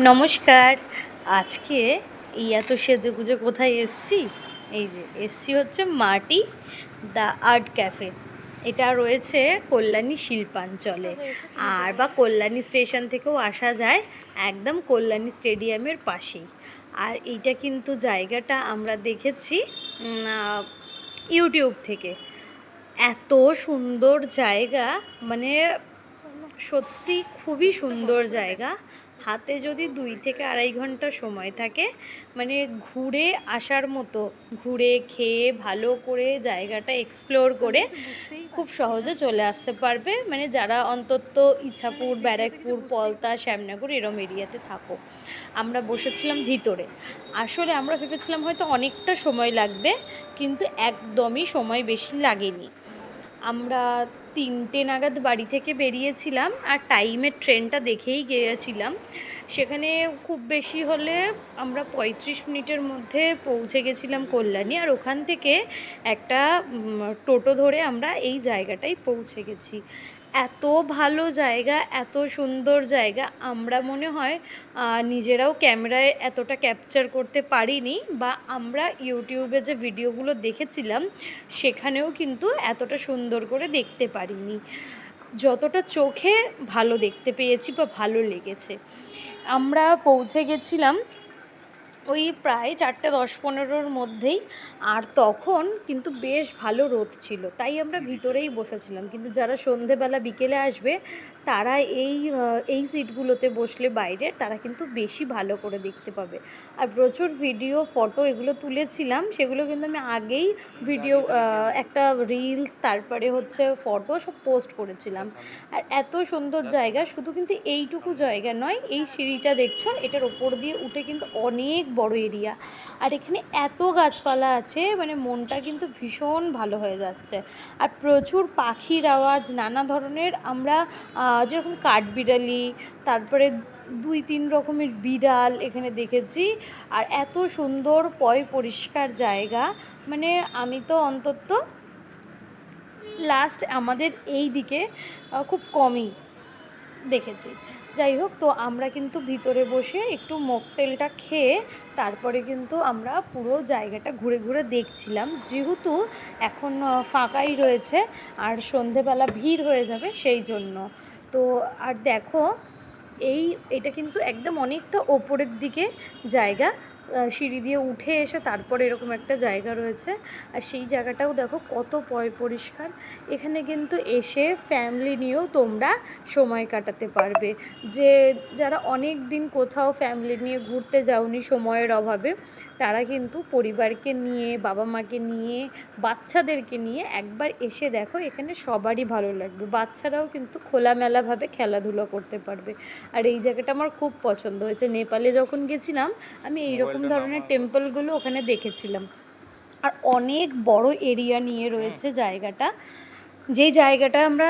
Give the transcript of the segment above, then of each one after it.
নমস্কার। আজকে এই এত সেজেগুজে কোথায় এসছি? এই যে এসছি হচ্ছে মাটি দ্য আর্ট ক্যাফে। এটা রয়েছে কল্যাণী শিল্পাঞ্চলে, আর বা কল্যাণী স্টেশন থেকেও আসা যায়, একদম কল্যাণী স্টেডিয়ামের পাশেই। আর এইটা কিন্তু জায়গাটা আমরা দেখেছি ইউটিউব থেকে। এত সুন্দর জায়গা, মানে সত্যি খুবই সুন্দর জায়গা। হাতে যদি 2 থেকে 2.5 ঘন্টা সময় থাকে, মানে ঘুরে আসার মতো, ঘুরে খেয়ে ভালো করে জায়গাটা এক্সপ্লোর করে খুব সহজে চলে আসতে পারবে, মানে যারা অন্তত ইছাপুর, ব্যারাকপুর, পলতা, শ্যামনগর এরম এরিয়াতে থাকো। আমরা বসেছিলাম ভিতরে। আসলে আমরা ভেবেছিলাম হয়তো অনেকটা সময় লাগবে, কিন্তু একদমই সময় বেশি লাগেনি। আমরা 3টে নাগাদ বাড়ি থেকে বেরিয়েছিলাম, আর টাইমের ট্রেনটা দেখেই গিয়েছিলাম। সেখানে খুব বেশি হলে আমরা 35 মিনিটের মধ্যে পৌঁছে গেছিলাম কল্যাণী, আর ওখান থেকে একটা টোটো ধরে আমরা এই জায়গাটায় পৌঁছে গেছি। এত ভালো জায়গা, এত সুন্দর জায়গা, আমরা মনে হয় নিজেরাও ক্যামেরায় এতটা ক্যাপচার করতে পারিনি, বা আমরা ইউটিউবে যে ভিডিওগুলো দেখেছিলাম সেখানেও কিন্তু এতটা সুন্দর করে দেখতে পারিনি, যতটা চোখে ভালো দেখতে পেয়েছি বা ভালো লেগেছে। আমরা পৌঁছে গেছিলাম ওই প্রায় 4:10-15-র মধ্যেই, আর তখন কিন্তু বেশ ভালো রোদ ছিল, তাই আমরা ভিতরেই বসেছিলাম। কিন্তু যারা সন্ধেবেলা বিকেলে আসবে তারা এই সিটগুলোতে বসলে বাইরে, তারা কিন্তু বেশি ভালো করে দেখতে পাবে। আর প্রচুর ভিডিও, ফটো এগুলো তুলেছিলাম, সেগুলো কিন্তু আমি আগেই ভিডিও, একটা রিলস, তারপরে হচ্ছে ফটো সব পোস্ট করেছিলাম। আর এত সুন্দর জায়গা, শুধু কিন্তু এইটুকু জায়গা নয়, এই সিঁড়িটা দেখছো, এটার ওপর দিয়ে উঠে কিন্তু অনেক বড় এরিয়া। আর এখানে এত গাছপালা আছে, মানে মনটা কিন্তু ভীষণ ভালো হয়ে যাচ্ছে। আর প্রচুর পাখির আওয়াজ, নানা ধরনের, আমরা যেরকম কাঠবিড়ালি, তারপরে 2-3 রকমের বিড়াল এখানে দেখেছি। আর এত সুন্দর পরিষ্কার জায়গা, মানে আমি তো অন্তত লাস্ট আমাদের এই দিকে খুব কমই দেখেছি। যাই হোক, তো আমরা কিন্তু ভিতরে বসে একটু মকটেলটা খেয়ে তারপরে কিন্তু আমরা পুরো জায়গাটা ঘুরে ঘুরে দেখছিলাম, যেহেতু এখন ফাঁকাই রয়েছে আর সন্ধেবেলা ভিড় হয়ে যাবে সেই জন্য। তো আর দেখো, এটা কিন্তু একদম অনেকটা ওপরের দিকে জায়গা, সিঁড়ি দিয়ে উঠে এসে তারপরে এরকম একটা জায়গা রয়েছে। আর সেই জায়গাটাও দেখো কত পরিষ্কার। এখানে কিন্তু এসে ফ্যামিলি নিয়েও তোমরা সময় কাটাতে পারবে। যারা অনেক দিন কোথাও ফ্যামিলি নিয়ে ঘুরতে যাওনি সময়ের অভাবে, তারা কিন্তু পরিবারকে নিয়ে, বাবা মাকে নিয়ে, বাচ্চাদেরকে নিয়ে একবার এসে দেখো, এখানে সবারই ভালো লাগবে। বাচ্চারাও কিন্তু খোলামেলাভাবে খেলাধুলো করতে পারবে। আর এই জায়গাটা আমার খুব পছন্দ হয়েছে। নেপালে যখন গেছিলাম আমি এইরকম ধরনের টেম্পলগুলো ওখানে দেখেছিলাম। আর অনেক বড় এরিয়া নিয়ে রয়েছে জায়গাটা। যেই জায়গাটা আমরা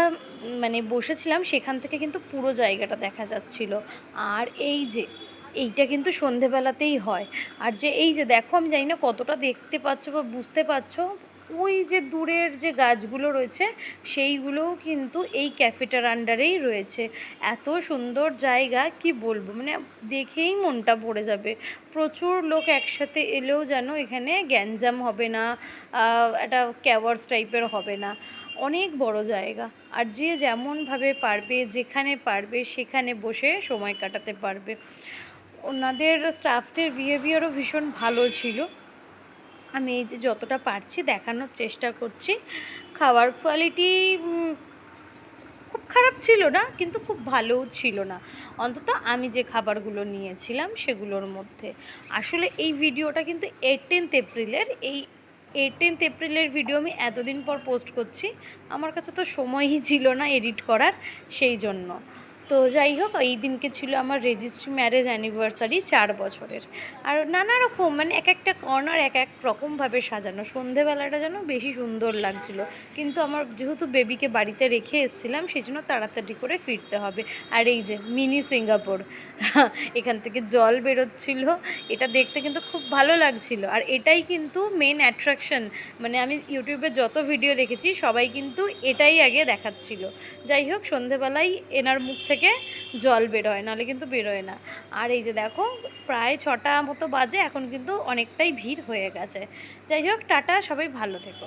মানে বসেছিলাম সেখান থেকে কিন্তু পুরো জায়গাটা দেখা যাচ্ছিল। আর এইটা কিন্তু সন্ধেবেলাতেই হয়। আর এই যে দেখো, আমি জানি না কতটা দেখতে পাচ্ছ বা বুঝতে পারছো, ওই যে দূরের যে গাছগুলো রয়েছে সেইগুলোও কিন্তু এই ক্যাফেটার আন্ডারেই রয়েছে। এত সুন্দর জায়গা, কি বলবো, মানে দেখেই মনটা ভরে যাবে। প্রচুর লোক একসাথে এলেও যেন এখানে গ্যাঞ্জাম হবে না, একটা ক্যাওয়ার্স টাইপের হবে না। অনেক বড় জায়গা, আর যে যেমনভাবে পারবে, যেখানে পারবে সেখানে বসে সময় কাটাতে পারবে। ওনাদের স্টাফদের বিহেভিয়ারও ভীষণ ভালো ছিল। আমি এই যে যতটা পারছি দেখানোর চেষ্টা করছি। খাবার কোয়ালিটি খুব খারাপ ছিল না, কিন্তু খুব ভালোও ছিল না, অন্তত আমি যে খাবারগুলো নিয়েছিলাম সেগুলোর মধ্যে। আসলে এই ভিডিওটা কিন্তু 18th এপ্রিলের, এই 18th এপ্রিলের ভিডিও আমি এতদিন পর পোস্ট করছি। আমার কাছে তো সময়ই ছিল না এডিট করার, সেই জন্য। তো যাই হোক, এই দিনকে ছিল আমার রেজিস্ট্রি ম্যারেজ অ্যানিভার্সারি 4 বছরের। আর নানা রকম, মানে এক একটা কর্নার এক এক রকমভাবে সাজানো, সন্ধেবেলাটা যেন বেশি সুন্দর লাগছিল। কিন্তু আমার যেহেতু বেবিকে বাড়িতে রেখে এসেছিলাম, সেই জন্য তাড়াতাড়ি করে ফিরতে হবে। আর এই যে মিনি সিঙ্গাপুর, এখান থেকে জল বেরোচ্ছিল, এটা দেখতে কিন্তু খুব ভালো লাগছিল। আর এটাই কিন্তু মেন অ্যাট্রাকশন, মানে আমি ইউটিউবে যত ভিডিও দেখেছি সবাই কিন্তু এটাই আগে দেখাচ্ছিল। যাই হোক, সন্ধেবেলায় এনার মুখ থেকে থেকে জল বেরোয়, নাহলে কিন্তু বেরোয় না। আর এই যে দেখো প্রায় 6টা মতো বাজে, এখন কিন্তু অনেকটাই ভিড় হয়ে গেছে। যাই হোক, টাটা, সবাই ভালো থেকো।